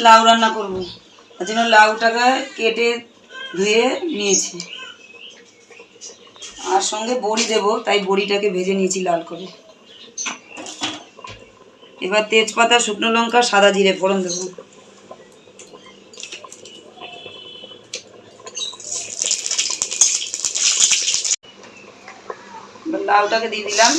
লাউ রান্না করবো, তার জন্য লাউটাকে কেটে ধুয়ে নিয়েছি। আর সঙ্গে বড়ি দেবো, তাই বড়িটাকে ভেজে নিয়েছি লাল করে। এবার তেজপাতা, শুকনো লঙ্কা, সাদা জিরে ফোড়ন দেবো। লাউটাকে দিয়ে দিলাম।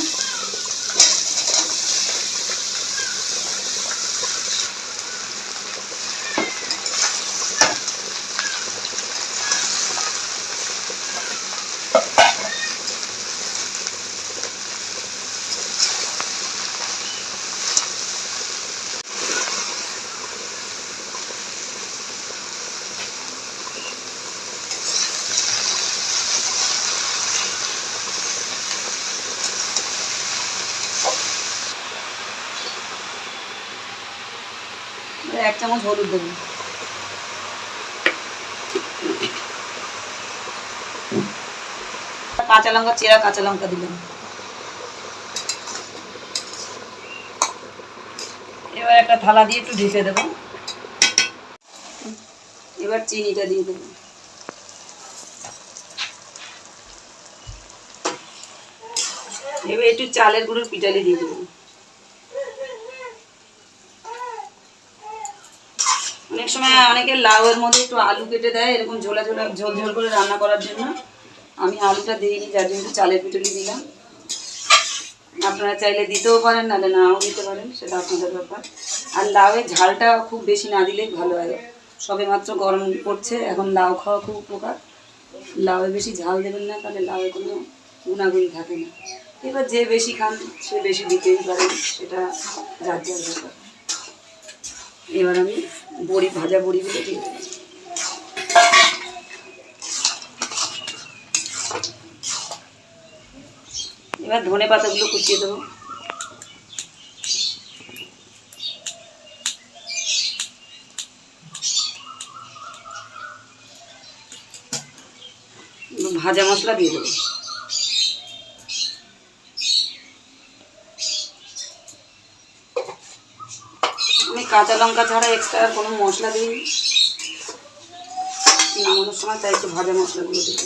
এক চামচ হলুদ দেবো। কাঁচা লঙ্কা, চেরা কাঁচা লঙ্কা দিলাম। এবার একটা থালা দিয়ে একটু ঢেকে দেবো। এবার চিনিটা দিয়ে দেবো। এবার একটু চালের গুঁড়োর পিঠালি দিয়ে দেবো। অনেক সময় অনেকে লাউয়ের মধ্যে একটু আলু কেটে দেয়, এরকম ঝোলা ঝোলা ঝোল ঝোল করে রান্না করার জন্য। আমি আলুটা দিইনি, যার জন্য চালের পিঠুলি দিলাম। আপনারা চাইলে দিতেও পারেন, নাহলে নাও দিতে পারেন, সেটা আপনাদের ব্যাপার। আর লাউয়ের ঝালটা খুব বেশি না দিলেই ভালো হয়। সবে মাত্র গরম পড়ছে, এখন লাউ খাওয়া খুব উপকার। লাউয়ে বেশি ঝাল দেবেন না, তাহলে লাউয়ে কোনো গুণাগুণ থাকে না। এবার যে বেশি খান সে বেশি দিতেই পারেন, সেটা যার যার ব্যাপার। এবার আমি বড়ি, ভাজা বড়িগুলো দিয়ে দেবো। এবার ধনে পাতাগুলো কুচিয়ে দেবো। ভাজা মশলা দিয়ে দেবো। আমি কাঁচা লঙ্কা ছাড়া এক্সট্রা আর কোনো মশলা দিইনি নামানোর সময়, তাই একটু ভাজা মশলাগুলো দিই।